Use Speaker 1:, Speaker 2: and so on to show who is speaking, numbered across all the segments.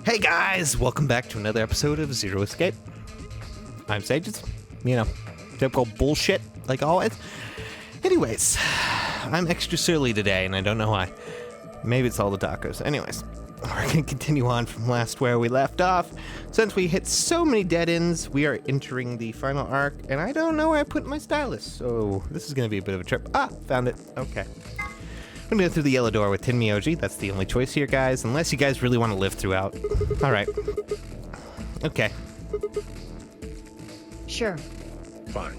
Speaker 1: Hey guys, welcome back to another episode of Zero Escape. I'm Sages. You know, typical bullshit, like always. Anyways, I'm extra surly today, and I don't know why. Maybe it's all the tacos. Anyways, we're gonna continue on from last where we left off. Since we hit so many dead ends, we are entering the final arc, and I don't know where I put my stylus, so this is gonna be a bit of a trip. Ah, found it. Okay. I'm gonna go through the yellow door with Tenmyoji. That's the only choice here, guys, unless you guys really want to live throughout. Alright. Okay.
Speaker 2: Sure.
Speaker 3: Fine.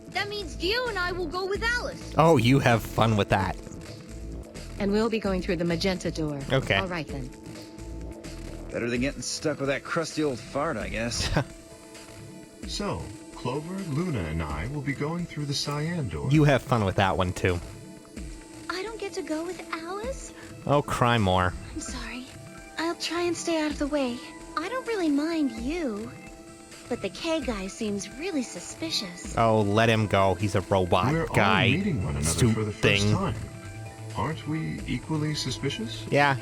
Speaker 2: That means Dio and I will go with Alice.
Speaker 1: Oh, you have fun with that.
Speaker 4: And we'll be going through the magenta door.
Speaker 1: Okay.
Speaker 4: All right, then.
Speaker 3: Better than getting stuck with that crusty old fart, I guess.
Speaker 5: So, Clover, Luna, and I will be going through the cyan door.
Speaker 1: You have fun with that one, too.
Speaker 2: I don't get to go with Alice?
Speaker 1: Oh, cry more.
Speaker 2: I'm sorry. I'll try and stay out of the way. I don't really mind you. But the K guy seems really suspicious.
Speaker 1: Oh, let him go. He's a robot
Speaker 5: We're
Speaker 1: guy.
Speaker 5: all meeting one another
Speaker 1: Suit
Speaker 5: for the first
Speaker 1: thing.
Speaker 5: time. Aren't we equally suspicious?
Speaker 1: Yeah.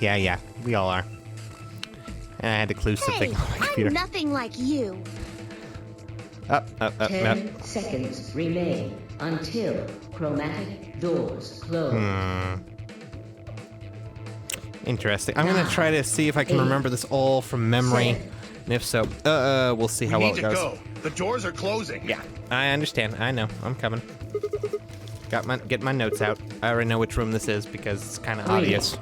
Speaker 1: We all are. And I had to clue something
Speaker 2: Hey,
Speaker 1: on my computer.
Speaker 2: I'm nothing like you.
Speaker 1: Up.
Speaker 6: 10 seconds remain until chromatic doors close.
Speaker 1: Interesting. I'm gonna try to see if I can remember this all from memory. And if so, we'll see how well it goes.
Speaker 3: Go. The doors are closing.
Speaker 1: Yeah, I understand. I know. I'm coming. Get my notes out. I already know which room this is because it's kind of obvious.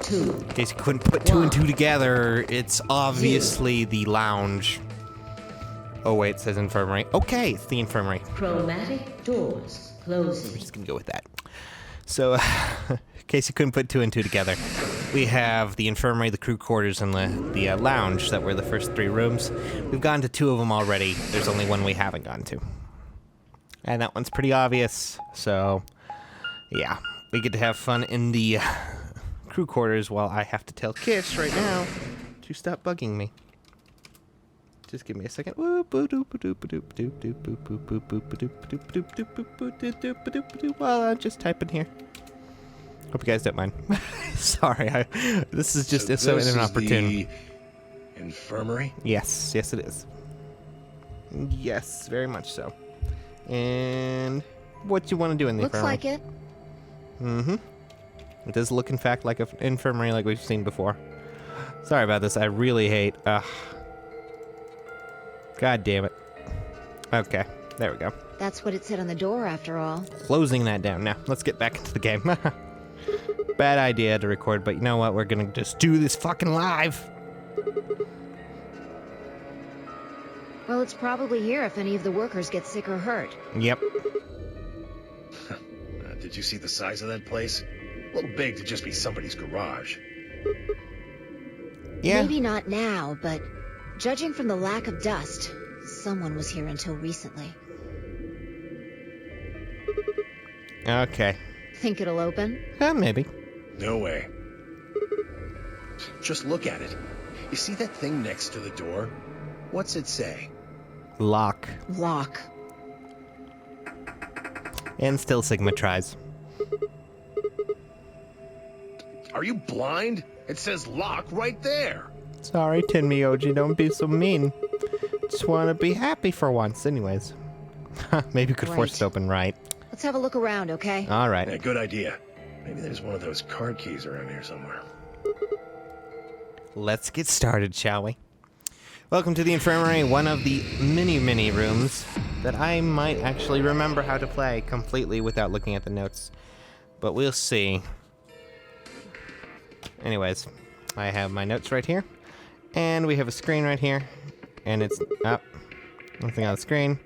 Speaker 6: 2.
Speaker 1: In case you couldn't put two and two together, it's obviously the lounge. Oh wait, it says infirmary. Okay, it's the infirmary.
Speaker 6: Chromatic doors closing.
Speaker 1: We're just gonna go with that. So, in case you couldn't put two and two together, we have the infirmary, the crew quarters, and the lounge that were the first three rooms. We've gone to two of them already. There's only one we haven't gone to. And that one's pretty obvious, so yeah. We get to have fun in the crew quarters while I have to tell Kiss right now to stop bugging me. Just give me a second. Well, I'm just typing here. Hope you guys don't mind. Sorry, this is just so inopportune.
Speaker 3: The infirmary?
Speaker 1: Yes, it is. Yes, very much so. And what you want to do in the
Speaker 2: Looks
Speaker 1: infirmary?
Speaker 2: like it.
Speaker 1: Mm-hmm. It does look, in fact, like an infirmary like we've seen before. Sorry about this. I really hate... God damn it. Okay, there we go.
Speaker 2: That's what it said on the door, after all.
Speaker 1: Closing that down. Now, let's get back into the game. Bad idea to record, but you know what? We're gonna just do this fucking live.
Speaker 2: Well, it's probably here if any of the workers get sick or hurt.
Speaker 1: Yep.
Speaker 3: Did you see the size of that place? A little big to just be somebody's garage.
Speaker 1: Yeah.
Speaker 2: Maybe not now, but judging from the lack of dust, someone was here until recently.
Speaker 1: Okay.
Speaker 2: Think it'll open?
Speaker 1: Maybe.
Speaker 3: No way. Just look at it. You see that thing next to the door? What's it say?
Speaker 1: Lock.
Speaker 2: Lock.
Speaker 1: And still Sigma tries.
Speaker 3: Are you blind? It says lock right there.
Speaker 1: Sorry, Tenmyoji, don't be so mean. Just want to be happy for once, anyways. Maybe we could force it open, right?
Speaker 2: Let's have a look around, okay?
Speaker 1: All right.
Speaker 3: Yeah, good idea. Maybe there's one of those card keys around here somewhere.
Speaker 1: Let's get started, shall we? Welcome to the infirmary, one of the many rooms that I might actually remember how to play completely without looking at the notes. But we'll see. Anyways, I have my notes right here. And we have a screen right here. And it's up. Nothing on the screen.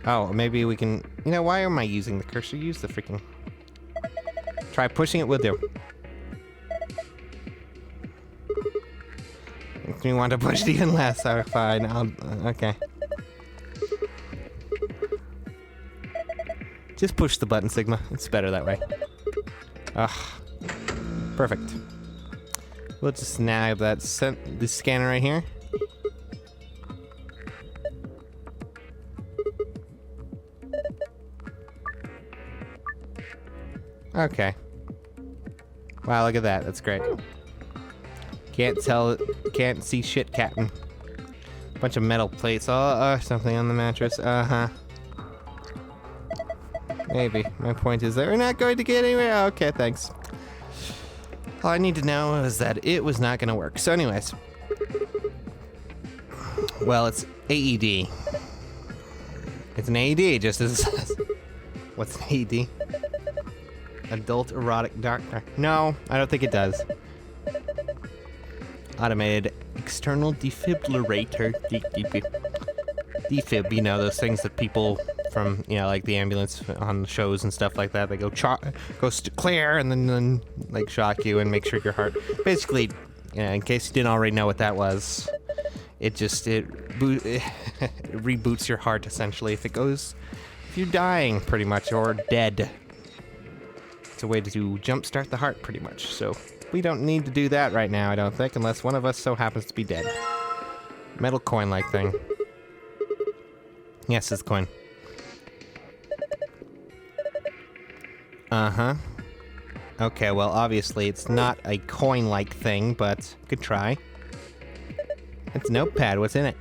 Speaker 1: Oh, maybe we can... You know, why am I using the cursor? Use the freaking... Try pushing it, will do. Makes me want to push it even less. Oh, fine. Okay. Just push the button, Sigma. It's better that way. Ugh. Perfect. We'll just snag that the scanner right here. Okay. Wow, look at that. That's great. Can't tell, can't see shit, Captain. Bunch of metal plates. Oh, something on the mattress. Uh-huh. Maybe. My point is that we're not going to get anywhere. Okay, thanks. All I need to know is that it was not going to work. So anyways. Well, it's AED. It's an AED, just as it says. What's an AED? Adult erotic doctor. No, I don't think it does. Automated external defibrillator. Defib, you know, those things that people from, you know, like the ambulance on the shows and stuff like that, they go clear and then like shock you and make sure your heart, basically, in case you didn't already know what that was, it reboots your heart essentially if you're dying pretty much or dead. It's a way to jumpstart the heart pretty much, so we don't need to do that right now, I don't think, unless one of us so happens to be dead. Metal coin-like thing. Yes, it's coin. Uh-huh. Okay, well, obviously it's not a coin-like thing, but good try. It's a notepad. What's in it?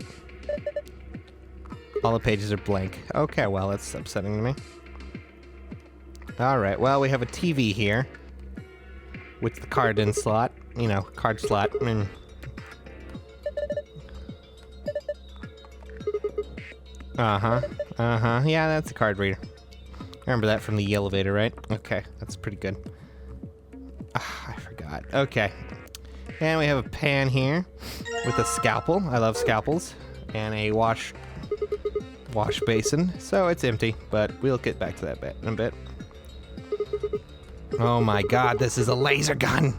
Speaker 1: All the pages are blank. Okay, well, that's upsetting to me. Alright, well, we have a TV here. With the card in slot. You know, card slot. Uh-huh. Uh-huh. Yeah, that's a card reader. I remember that from the elevator, right? Okay, that's pretty good. Ah, I forgot. Okay. And we have a pan here with a scalpel. I love scalpels. And a wash basin. So it's empty, but we'll get back to that bit in a bit. Oh my god, this is a laser gun!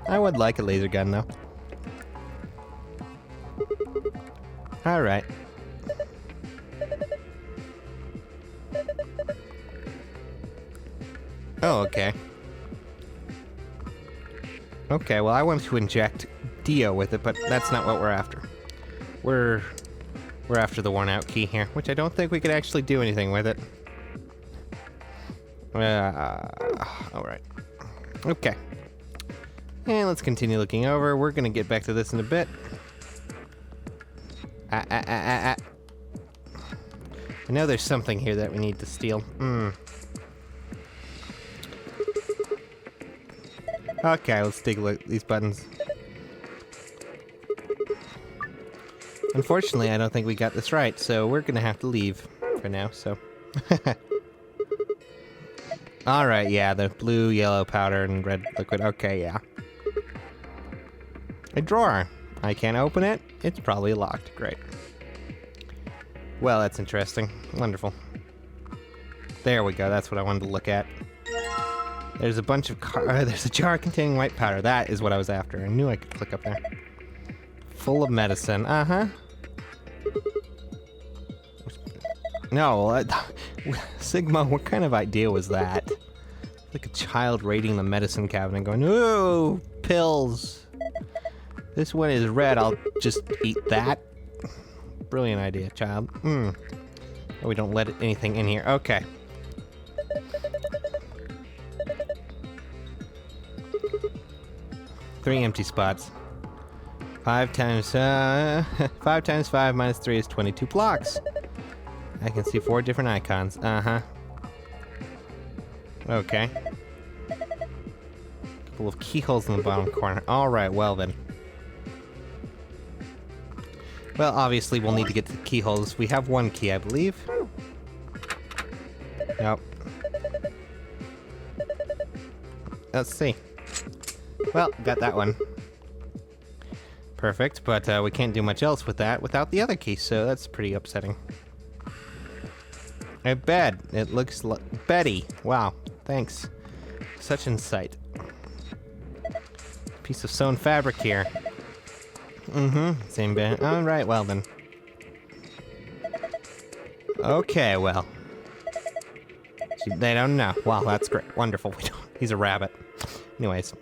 Speaker 1: I would like a laser gun, though. Alright. Oh, okay. Okay, well, I want to inject Dio with it, but that's not what we're after. We're after the worn-out key here, which I don't think we could actually do anything with it. Alright. Okay. And let's continue looking over. We're gonna get back to this in a bit. I know there's something here that we need to steal. Okay, let's take a look at these buttons. Unfortunately, I don't think we got this right, so we're gonna have to leave for now, so... Alright, yeah, the blue, yellow powder, and red liquid. Okay, yeah. A drawer. I can't open it. It's probably locked. Great. Well, that's interesting. Wonderful. There we go. That's what I wanted to look at. There's a bunch of there's a jar containing white powder. That is what I was after. I knew I could click up there. Full of medicine. Uh-huh. No, Sigma, what kind of idea was that? Like a child raiding the medicine cabinet going, ooh, pills. This one is red, I'll just eat that. Brilliant idea, child. Oh, we don't let anything in here. Okay. Three empty spots. 5 times 5 minus 3 is 22 blocks. I can see 4 different icons. Uh-huh. Okay. Couple of keyholes in the bottom corner. Alright, well then. Well, obviously we'll need to get to the keyholes. We have one key, I believe. Nope. Let's see. Well, got that one. Perfect, but we can't do much else with that without the other key, so that's pretty upsetting. A bed. It looks like Betty. Wow. Thanks. Such insight. Piece of sewn fabric here. Same bed. Alright, well then. Okay, well. They don't know. Wow, that's great. Wonderful. He's a rabbit. Anyways.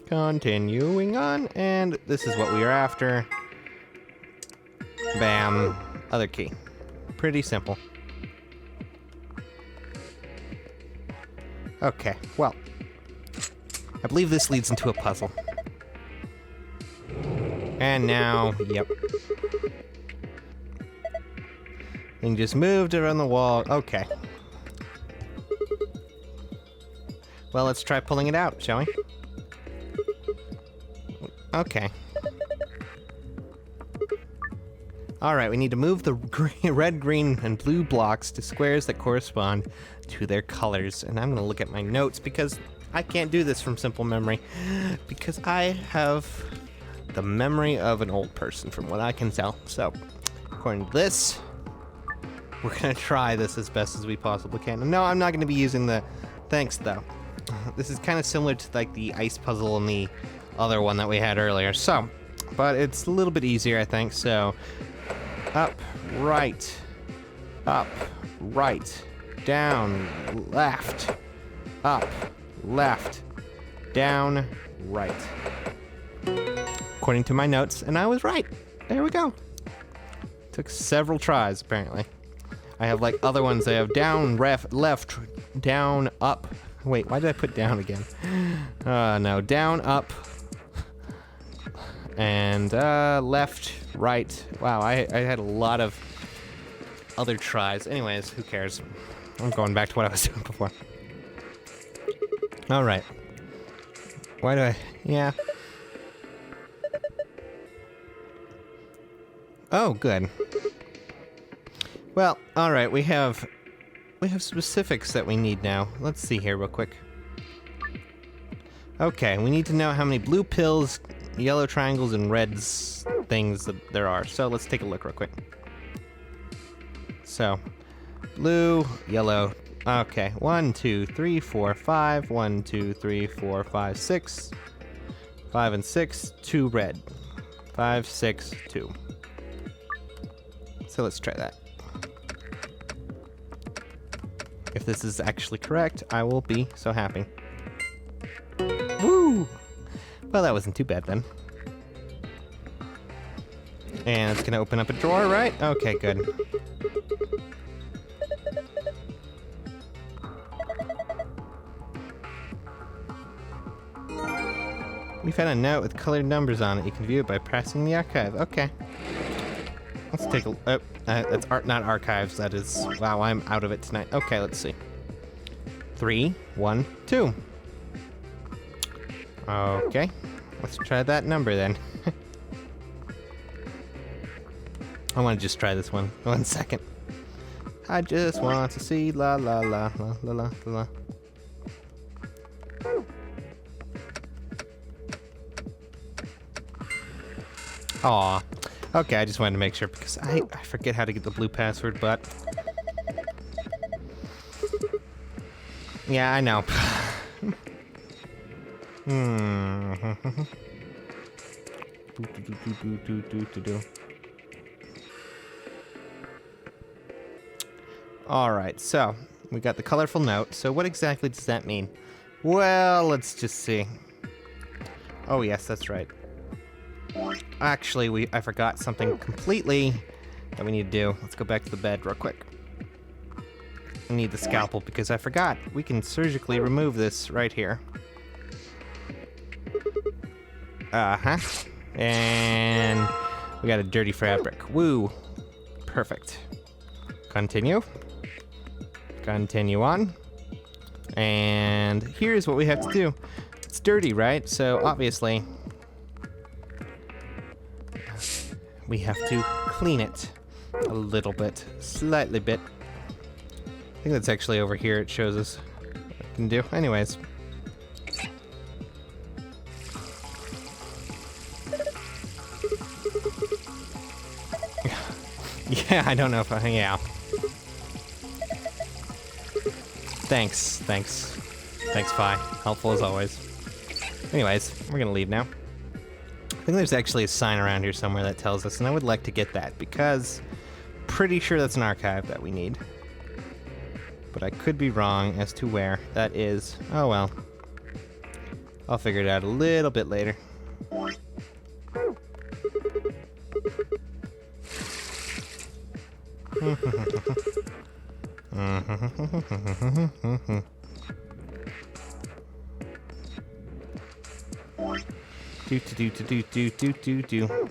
Speaker 1: Continuing on, and this is what we are after. Bam. Other key. Pretty simple. Okay, well. I believe this leads into a puzzle. And now, yep. Thing just moved around the wall. Okay. Well, let's try pulling it out, shall we? Okay. Alright, we need to move the red, green, and blue blocks to squares that correspond to their colors. And I'm going to look at my notes because I can't do this from simple memory. Because I have the memory of an old person, from what I can tell. So, according to this, we're going to try this as best as we possibly can. No, I'm not going to be using the... Thanks, though. This is kind of similar to, like, the ice puzzle and the other one that we had earlier. So, but it's a little bit easier, I think. So, up, right, down, left, up, left, down, right. According to my notes, and I was right. There we go. Took several tries, apparently. I have like other ones. I have down, left, down, up. Wait, why did I put down again? No, down, up, and left, right. Wow, I had a lot of other tries. Anyways, who cares? I'm going back to what I was doing before. All right. Why do I? Yeah. Oh, good. Well, all right. We have specifics that we need now. Let's see here real quick. Okay, we need to know how many blue pills, yellow triangles, and red things that there are. So let's take a look real quick. So, blue, yellow. Okay, 1, 2, 3, 4, 5. 1, 2, 3, 4, 5, 6. 5 and 6. 2 red. 5, 6, 2. So let's try that. If this is actually correct, I will be so happy. Woo! Well, that wasn't too bad then. And it's gonna open up a drawer, right? Okay, good. We found a note with colored numbers on it. You can view it by pressing the archive. Okay. Let's take a... Oh, that's not archives. That is... Wow, I'm out of it tonight. Okay, let's see. 3, 1, 2. Okay. Let's try that number then. I want to just try this one. 1 second. I just want to see la la la la la la la. Aw. Okay, I just wanted to make sure because I forget how to get the blue password, but... Yeah, I know. Alright, so we got the colorful note. So what exactly does that mean? Well, let's just see. Oh yes, that's right. Actually, I forgot something completely that we need to do. Let's go back to the bed real quick. I need the scalpel because I forgot. We can surgically remove this right here. Uh-huh. And we got a dirty fabric. Woo. Perfect. Continue. Continue on. And here's what we have to do. It's dirty, right? So obviously... we have to clean it a little bit, slightly bit. I think that's actually over here. It shows us what I can do. Anyways. Yeah, I don't know if I... Yeah. Thanks, Phi. Helpful as always. Anyways, we're gonna leave now. I think there's actually a sign around here somewhere that tells us, and I would like to get that, because pretty sure that's an archive that we need. But I could be wrong as to where that is. Oh well. I'll figure it out a little bit later. Do.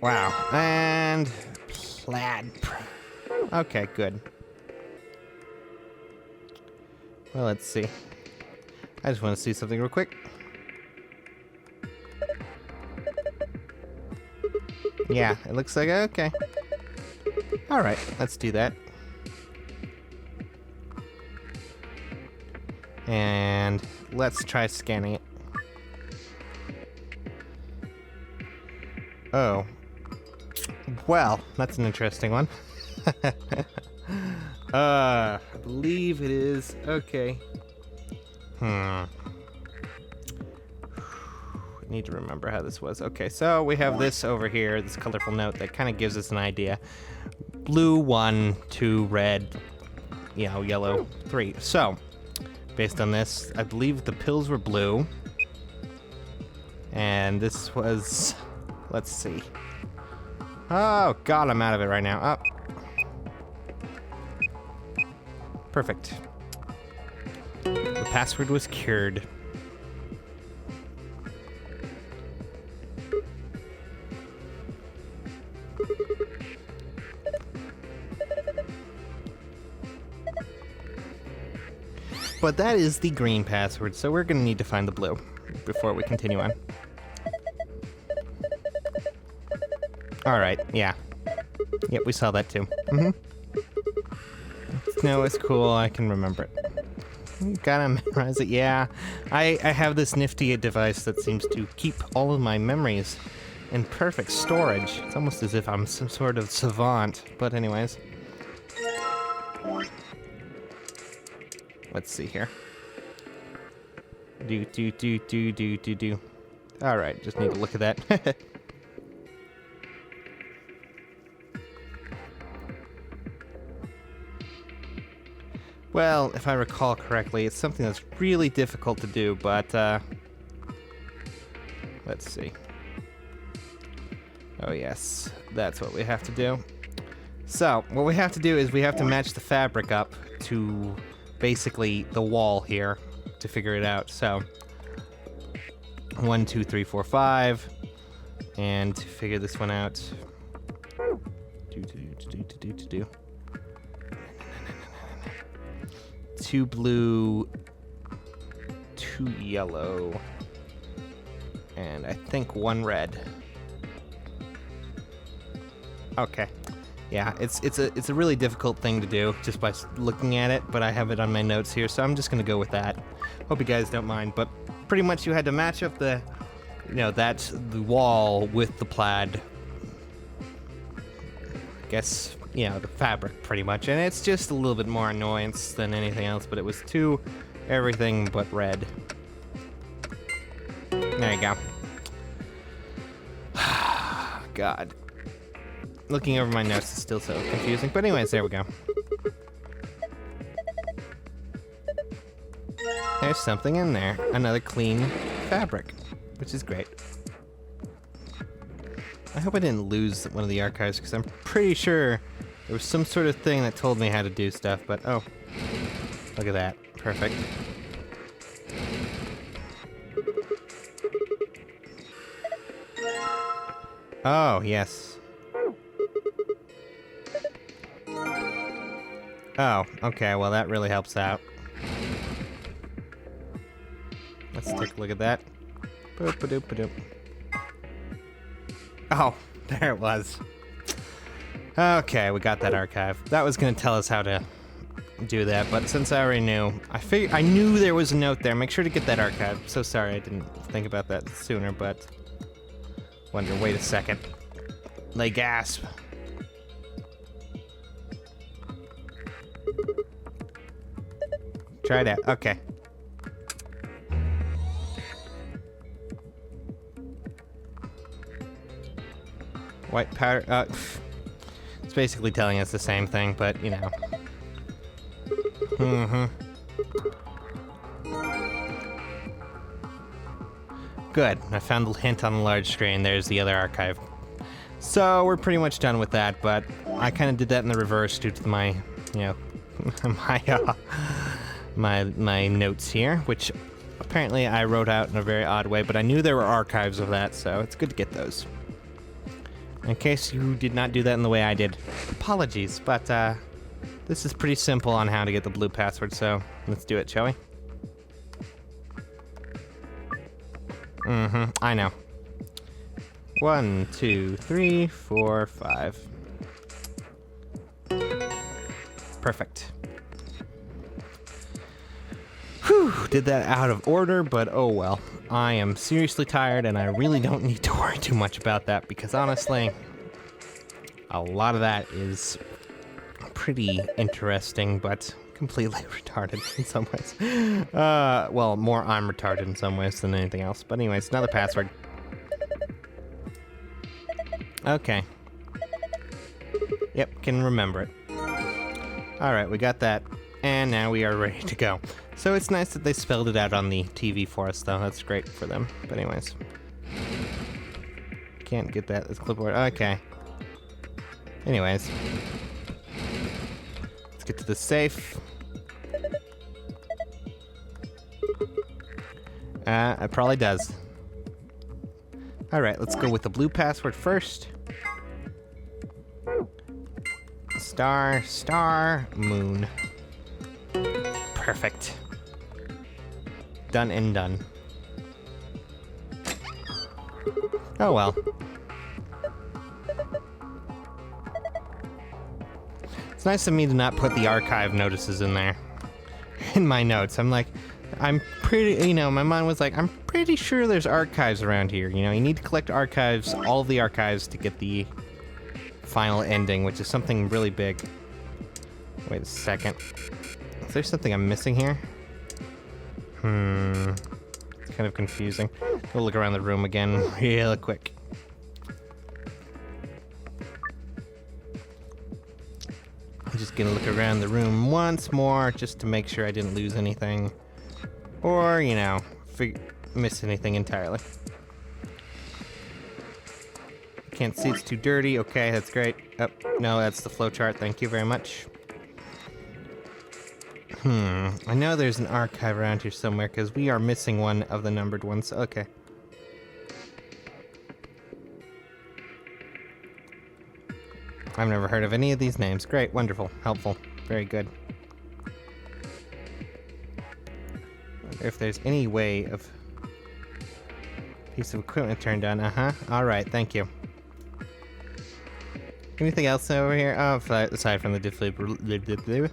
Speaker 1: Wow. And plaid. Okay, good. Well, let's see. I just want to see something real quick. Yeah, it looks like okay. Alright, let's do that. And let's try scanning it. Oh. Well, that's an interesting one. I believe it is. Okay. Need to remember how this was. Okay, so we have this over here, this colorful note that kind of gives us an idea. Blue 1, 2, red, yellow 3. So, based on this, I believe the pills were blue. And this was, let's see. Oh god, I'm out of it right now. Up. Perfect. The password was cured. But that is the green password, so we're gonna need to find the blue before we continue on. Alright, yeah. Yep, we saw that too. No, it's cool, I can remember it. You gotta memorize it, yeah. I have this nifty device that seems to keep all of my memories in perfect storage. It's almost as if I'm some sort of savant, but anyways. Let's see here. Do. Alright, just need to look at that. Well, if I recall correctly, it's something that's really difficult to do, but, let's see. Oh yes, that's what we have to do. So, what we have to do is we have to match the fabric up to basically the wall here to figure it out. So 1, 2, 3, 4, 5, and to figure this one out. Do. 2 blue, 2 yellow, and I think 1 red. Okay. Yeah, it's a really difficult thing to do just by looking at it, but I have it on my notes here, so I'm just gonna go with that. Hope you guys don't mind, but pretty much you had to match up the, that's the wall with the plaid. I guess, the fabric pretty much, and it's just a little bit more annoyance than anything else, but it was 2 everything but red. There you go. God. Looking over my notes is still so confusing, but anyways, there we go. There's something in there. Another clean fabric, which is great. I hope I didn't lose one of the archives, because I'm pretty sure there was some sort of thing that told me how to do stuff, but oh. Look at that. Perfect. Oh, yes. Oh, okay, well that really helps out. Let's take a look at that. Boop-a-doop-a-doop. Oh, there it was. Okay, we got that archive. That was gonna tell us how to do that, but since I already knew, I knew there was a note there. Make sure to get that archive. So sorry I didn't think about that sooner, but wonder, wait a second. They gasp. Try it out. Okay. White powder. It's basically telling us the same thing, but Good. I found the hint on the large screen. There's the other archive. So we're pretty much done with that, but I kind of did that in the reverse due to my, my notes here, which apparently I wrote out in a very odd way, but I knew there were archives of that, so it's good to get those. In case you did not do that in the way I did, apologies, but this is pretty simple on how to get the blue password, so let's do it, shall we? I know. 1, 2, 3, 4, 5. Perfect. Whew, did that out of order, but oh well. I am seriously tired, and I really don't need to worry too much about that, because honestly, a lot of that is pretty interesting, but completely retarded in some ways. Well, more I'm retarded in some ways than anything else. But anyways, another password. Okay. Yep, can remember it. Alright, we got that. And now we are ready to go. So it's nice that they spelled it out on the TV for us, though. That's great for them. But anyways. Can't get that as clipboard. Okay. Anyways. Let's get to the safe. It probably does. Alright, let's go with the blue password first. Star, star, moon. Perfect. Done and done. Oh well. It's nice of me to not put the archive notices in there. In my notes. I'm pretty, my mind was like, I'm pretty sure there's archives around here. You need to collect archives, all of the archives, to get the final ending, which is something really big. Wait a second. Is there something I'm missing here? It's kind of confusing. We'll look around the room again real quick. I'm just gonna look around the room once more just to make sure I didn't lose anything. Or, miss anything entirely. Can't see, it's too dirty. Okay, that's great. Oh, no, that's the flowchart. Thank you very much. I know there's an archive around here somewhere, because we are missing one of the numbered ones. Okay. I've never heard of any of these names. Great, wonderful, helpful, very good. Wonder if there's any way of... Piece of equipment turned on. Alright, thank you. Anything else over here? Oh, aside from the defibrillator.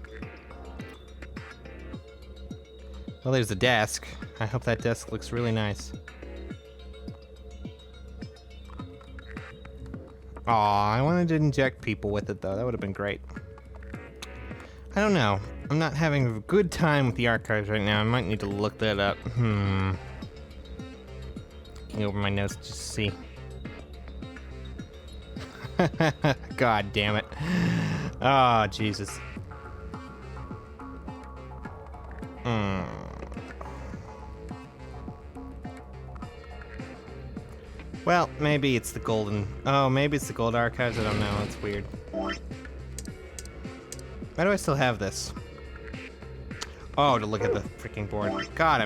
Speaker 1: Well, there's a desk. I hope that desk looks really nice. Aw, I wanted to inject people with it, though. That would have been great. I don't know. I'm not having a good time with the archives right now. I might need to look that up. Let me open my notes just to see. God damn it. Oh, Jesus. Well, maybe it's the golden... Oh, maybe it's the gold archives. I don't know. It's weird. Why do I still have this? Oh, to look at the freaking board. God,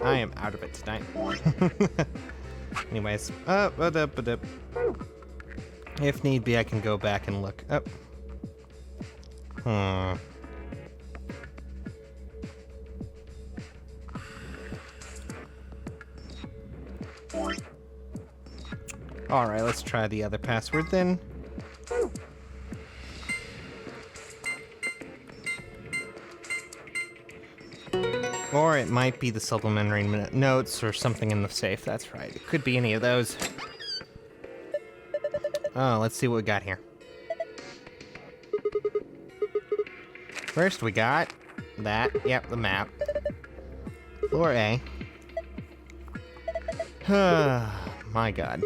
Speaker 1: I am out of it tonight. Anyways. If need be, I can go back and look. Alright, let's try the other password then. Or it might be the supplementary notes or something in the safe. That's right. It could be any of those. Oh, let's see what we got here. First we got that. Yep, the map. Floor A. My God.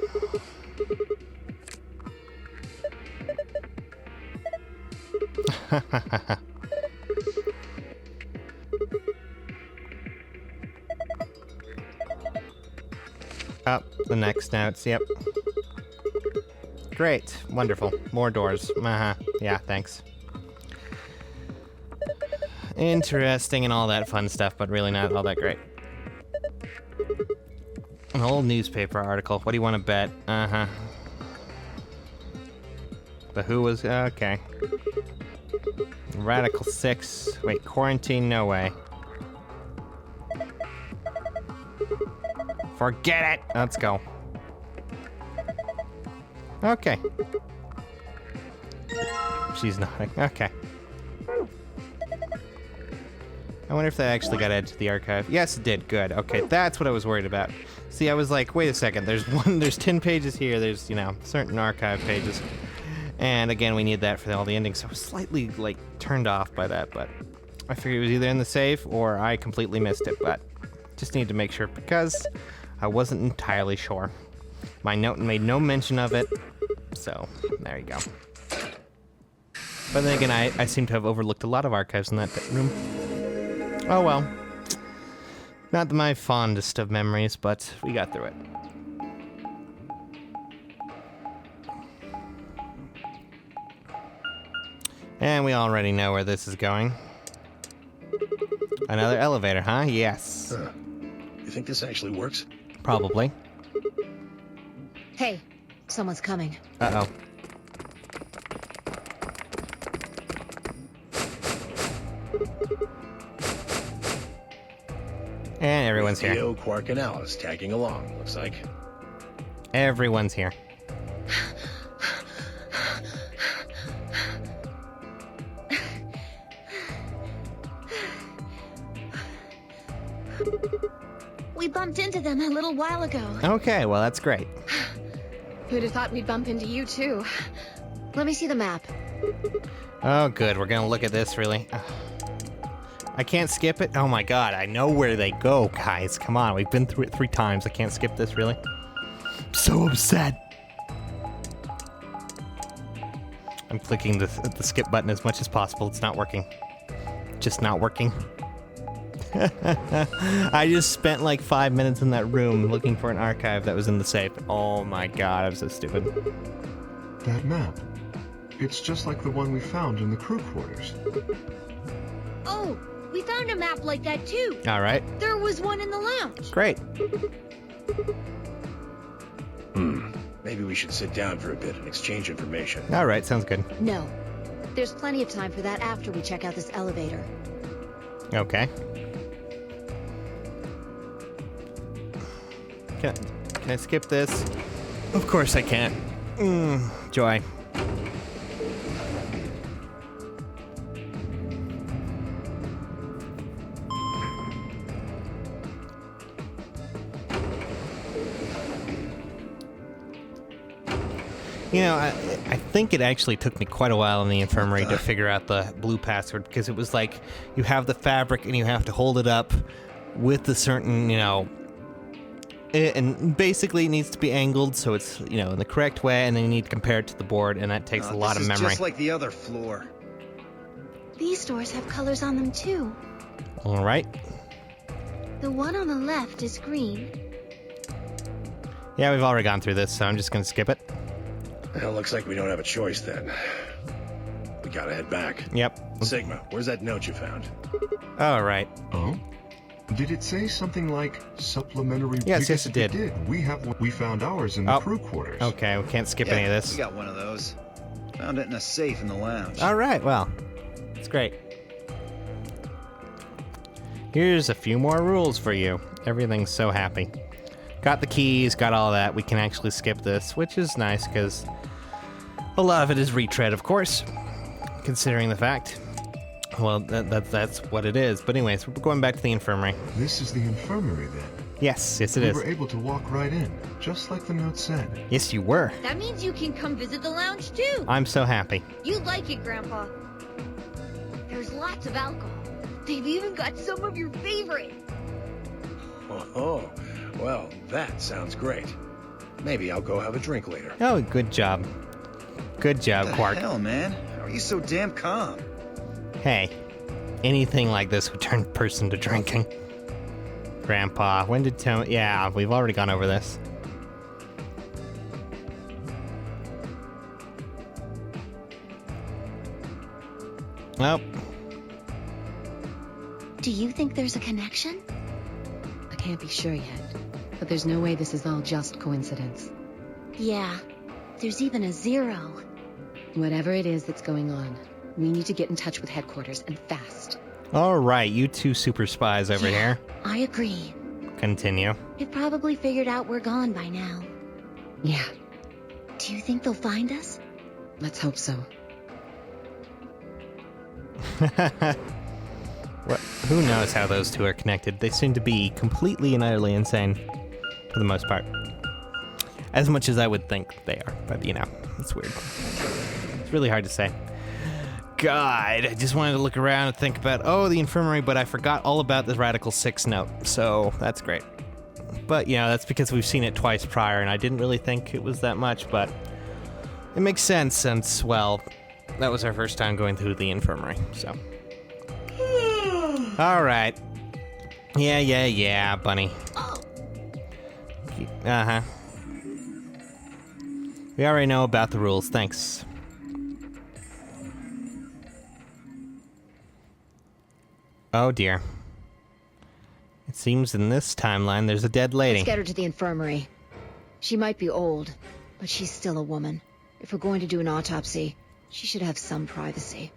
Speaker 1: Up the next notes, yep. Great, wonderful. More doors. Yeah, thanks. Interesting and all that fun stuff, but really not all that great. An old newspaper article. What do you want to bet? Uh-huh. The Who was... okay. Radical 6. Wait, quarantine? No way. Forget it! Let's go. Okay. She's nodding. Okay. I wonder if that actually got added to the archive. Yes, it did. Good. Okay, that's what I was worried about. See, I was like, wait a second. There's 10 pages here. There's, you know, certain archive pages. And again, we need that for all the endings. So I was slightly, like, turned off by that, but I figured it was either in the safe or I completely missed it, but just need to make sure because I wasn't entirely sure. My note made no mention of it, so there you go. But then again, I seem to have overlooked a lot of archives in that room. Oh well. Not my fondest of memories, but we got through it. And we already know where this is going. Another elevator, huh? Yes.
Speaker 3: You think this actually works?
Speaker 1: Probably.
Speaker 4: Hey, someone's coming.
Speaker 1: Uh-oh. And everyone's here.
Speaker 3: Theo, Quark, and Alice tagging along, looks like.
Speaker 1: Everyone's here.
Speaker 2: We bumped into them a little while ago.
Speaker 1: Okay, well, that's great.
Speaker 4: Who'd have thought we'd bump into you, too? Let me see the map.
Speaker 1: Oh, good. We're gonna look at this, really. I can't skip it? Oh my god, I know where they go, guys. Come on, we've been through it 3 times. I can't skip this, really. I'm so upset. I'm clicking the skip button as much as possible. It's not working. Just not working. I just spent like 5 minutes in that room looking for an archive that was in the safe. Oh my god, I'm so stupid.
Speaker 5: That map. It's just like the one we found in the crew quarters.
Speaker 2: Oh, we found a map like that too.
Speaker 1: All right.
Speaker 2: There was one in the lounge.
Speaker 1: Great.
Speaker 3: Maybe we should sit down for a bit and exchange information.
Speaker 1: All right, sounds good.
Speaker 4: No. There's plenty of time for that after we check out this elevator.
Speaker 1: Okay. Can I skip this? Of course I can't. Joy. You know, I think it actually took me quite a while in the infirmary to figure out the blue password, because it was like you have the fabric and you have to hold it up with a certain, you know, and basically it needs to be angled so it's, you know, in the correct way, and then you need to compare it to the board, and that takes a lot of memory.
Speaker 7: Just like the other floor.
Speaker 2: These doors have colors on them too.
Speaker 1: All right.
Speaker 2: The one on the left is green.
Speaker 1: Yeah, we've already gone through this, so I'm just going to skip it.
Speaker 3: Well, looks like we don't have a choice then. We gotta head back.
Speaker 1: Yep.
Speaker 3: Sigma, where's that note you found?
Speaker 1: All right.
Speaker 5: Oh? Did it say something like supplementary?
Speaker 1: Yes,
Speaker 5: Because
Speaker 1: yes, it did.
Speaker 5: We found ours in the crew quarters.
Speaker 1: Okay, we can't skip any of this.
Speaker 7: We got one of those. Found it in a safe in the lounge.
Speaker 1: All right, well, it's great. Here's a few more rules for you. Everything's so happy. Got the keys, got all that. We can actually skip this, which is nice because a lot of it is retread, of course, considering the fact. Well, that's what it is. But anyways, we're going back to the infirmary.
Speaker 5: This is the infirmary then.
Speaker 1: Yes, it
Speaker 5: We
Speaker 1: is.
Speaker 5: were able to walk right in, just like the note said.
Speaker 1: Yes, you were.
Speaker 2: That means you can come visit the lounge too.
Speaker 1: I'm so happy.
Speaker 2: You'd like it, Grandpa. There's lots of alcohol. They've even got some of your favorite.
Speaker 3: Oh, well, that sounds great. Maybe I'll go have a drink later.
Speaker 1: Oh, good job. Good job,
Speaker 7: What the
Speaker 1: Quark.
Speaker 7: hell, man? How are you so damn calm?
Speaker 1: Hey, anything like this would turn a person to drinking. Grandpa, when did Tony... Yeah, we've already gone over this. Oh.
Speaker 2: Do you think there's a connection?
Speaker 4: I can't be sure yet, but there's no way this is all just coincidence.
Speaker 2: Yeah. There's even a 0.
Speaker 4: Whatever it is that's going on, we need to get in touch with headquarters, and fast.
Speaker 1: All right, you two super spies over here.
Speaker 2: I agree.
Speaker 1: Continue.
Speaker 2: They've probably figured out we're gone by now.
Speaker 4: Yeah,
Speaker 2: Do you think they'll find us?
Speaker 4: let's hope so.
Speaker 1: What? Who knows how those two are connected? They seem to be completely and utterly insane, for the most part. As much as I would think they are, but you know, it's weird. It's really hard to say. God, I just wanted to look around and think about, oh, the infirmary, but I forgot all about the Radical 6 note, so that's great. But, you know, that's because we've seen it twice prior, and I didn't really think it was that much, but it makes sense since, well, that was our first time going through the infirmary, so. Alright. Yeah, bunny. Uh-huh. We already know about the rules, thanks. Oh dear. It seems in this timeline there's a dead lady.
Speaker 4: Let's get her to the infirmary. She might be old, but she's still a woman. If we're going to do an autopsy, she should have some privacy.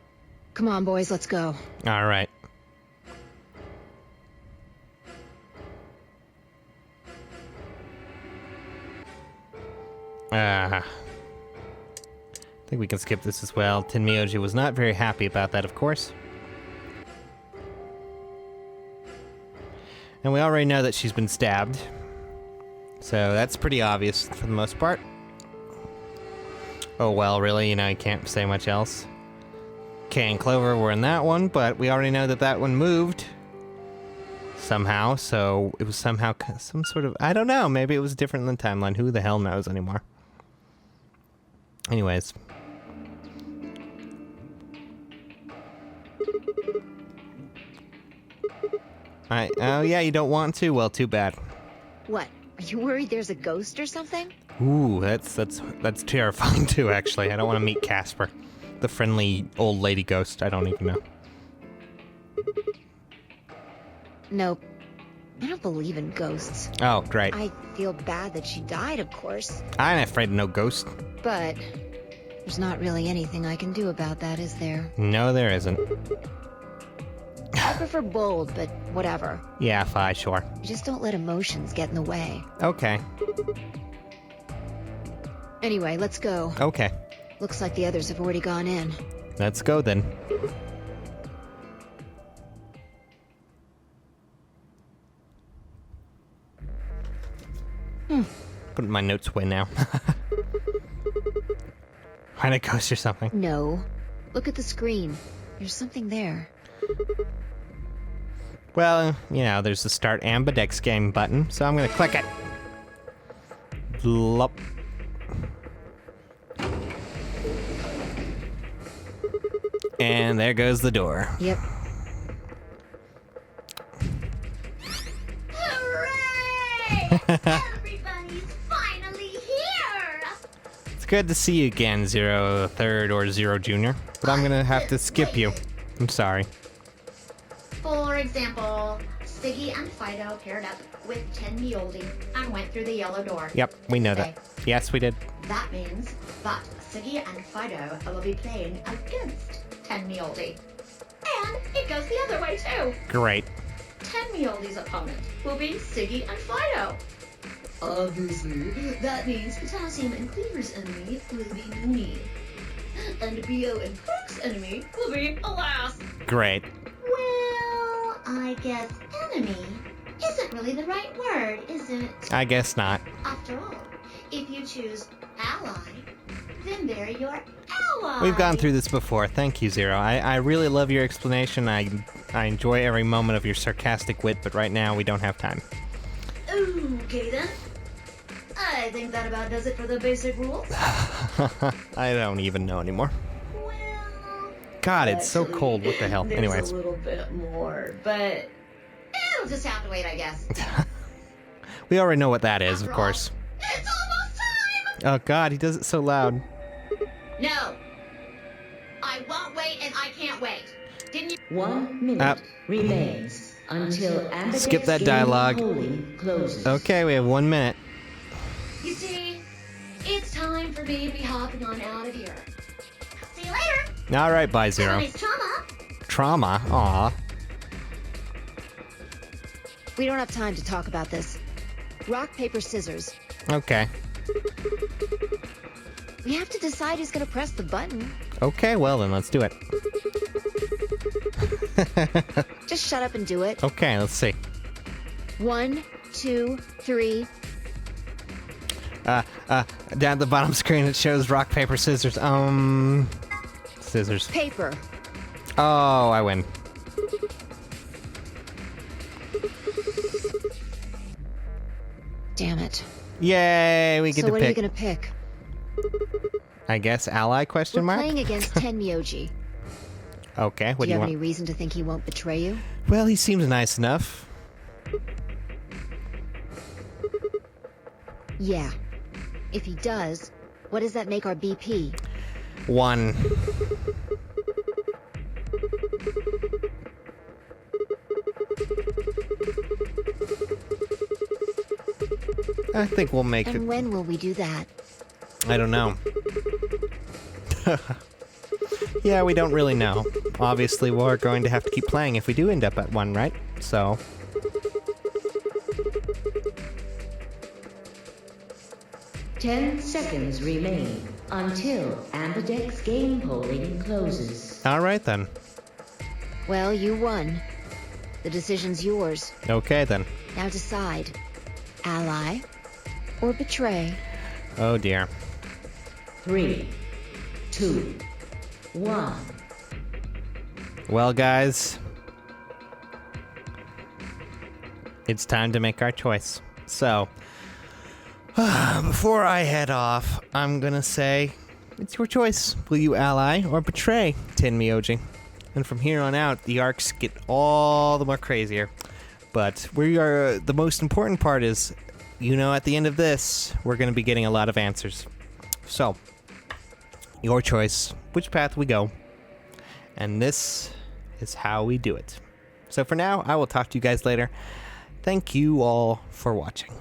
Speaker 4: Come on, boys, let's go.
Speaker 1: Alright. I think we can skip this as well. Tenmyoji was not very happy about that, of course. And we already know that she's been stabbed. So that's pretty obvious for the most part. Oh well, really, you know, you can't say much else. Kay and Clover were in that one, but we already know that that one moved. Somehow, so it was somehow some sort of... I don't know, maybe it was different than the timeline. Who the hell knows anymore? Anyways. Oh yeah, you don't want to? Well, too bad.
Speaker 4: What? Are you worried there's a ghost or something?
Speaker 1: Ooh, that's terrifying too, actually. I don't want to meet Casper. The friendly old lady ghost. I don't even know.
Speaker 4: Nope. I don't believe in ghosts.
Speaker 1: Oh, great.
Speaker 4: I feel bad that she died, of course.
Speaker 1: I'm afraid of no ghost.
Speaker 4: But there's not really anything I can do about that, is there?
Speaker 1: No, there isn't.
Speaker 4: I prefer bold, but whatever.
Speaker 1: Yeah, fine, sure.
Speaker 4: Just don't let emotions get in the way.
Speaker 1: Okay.
Speaker 4: Anyway, let's go.
Speaker 1: Okay.
Speaker 4: Looks like the others have already gone in.
Speaker 1: Let's go then. Putting my notes away now. Find a ghost or something.
Speaker 4: No. Look at the screen. There's something there.
Speaker 1: Well, you know, there's the Start Ambidex game button, so I'm gonna click it. Blop. And there goes the door.
Speaker 4: Yep.
Speaker 2: Hooray! Everybody's finally here!
Speaker 1: It's good to see you again, Zero Third or Zero Junior, but I'm gonna have to skip you. I'm sorry.
Speaker 8: For example, Siggy and Fido paired up with Tenmyoji and went through the yellow door.
Speaker 1: Yep, we know that. Yes, we did.
Speaker 8: That means that Siggy and Fido will be playing against Tenmyoji. And it goes the other way too.
Speaker 1: Great.
Speaker 8: Tenmyoji's opponent will be Siggy and Fido. Obviously, that means Potassium and Cleaver's enemy will be Mooney. And Bio and Perk's enemy will be Alas.
Speaker 1: Great.
Speaker 8: Well, I guess enemy isn't really the right word, is it?
Speaker 1: I guess not.
Speaker 8: After all, if you choose ally, then they're your ally.
Speaker 1: We've gone through this before. Thank you, Zero. I really love your explanation. I enjoy every moment of your sarcastic wit, but right now we don't have time.
Speaker 8: Okay then. I think that about does it for the basic rules.
Speaker 1: I don't even know anymore.
Speaker 8: Well,
Speaker 1: God, it's so
Speaker 8: actually,
Speaker 1: cold. What the hell?
Speaker 8: there's
Speaker 1: Anyways.
Speaker 8: a little bit more, but it'll just have to wait, I guess.
Speaker 1: We already know what that is, of
Speaker 8: After
Speaker 1: course.
Speaker 8: all, it's almost time!
Speaker 1: Oh God, he does it so loud.
Speaker 8: No. I won't wait and I can't wait. Didn't you...
Speaker 6: 1 minute remains until Ambidex
Speaker 1: Skip that
Speaker 6: game
Speaker 1: dialogue.
Speaker 6: polling closes.
Speaker 1: Okay, we have 1 minute.
Speaker 8: You see, it's time for me to be hopping on out of here. See you later.
Speaker 1: All right, bye,
Speaker 8: Have a
Speaker 1: Zero.
Speaker 8: nice trauma.
Speaker 1: Trauma? Aw.
Speaker 4: We don't have time to talk about this. Rock, paper, scissors.
Speaker 1: Okay.
Speaker 4: We have to decide who's gonna press the button.
Speaker 1: Okay, well then, let's do it.
Speaker 4: Just shut up and do it.
Speaker 1: Okay, let's see.
Speaker 4: 1, 2, 3.
Speaker 1: Down at the bottom screen it shows rock, paper, scissors. Scissors.
Speaker 4: Paper.
Speaker 1: Oh, I win.
Speaker 4: Damn it.
Speaker 1: Yay, we get
Speaker 4: So
Speaker 1: to
Speaker 4: what are you
Speaker 1: pick.
Speaker 4: gonna pick?
Speaker 1: I guess ally question
Speaker 4: We're
Speaker 1: mark?
Speaker 4: playing against Tenmyoji.
Speaker 1: Okay, what
Speaker 4: Do
Speaker 1: do
Speaker 4: you
Speaker 1: you
Speaker 4: have any
Speaker 1: want?
Speaker 4: reason to think he won't betray you?
Speaker 1: Well, he seems nice enough.
Speaker 4: Yeah. If he does, what does that make our BP?
Speaker 1: 1. I think we'll make it.
Speaker 4: And when will we do that?
Speaker 1: I don't know. Yeah, we don't really know. Obviously, we're going to have to keep playing if we do end up at 1, right? So...
Speaker 6: 10 seconds remain until Ambidex game polling closes.
Speaker 1: Alright then.
Speaker 4: Well, you won. The decision's yours.
Speaker 1: Okay then.
Speaker 4: Now decide. Ally or betray?
Speaker 1: Oh dear.
Speaker 6: 3, 2, 1.
Speaker 1: Well, guys. It's time to make our choice. So... before I head off, I'm gonna say, it's your choice. Will you ally or betray Tenmyoji? And from here on out, the arcs get all the more crazier. But the most important part is, at the end of this, we're gonna be getting a lot of answers. So, your choice, which path we go. And this is how we do it. So for now, I will talk to you guys later. Thank you all for watching.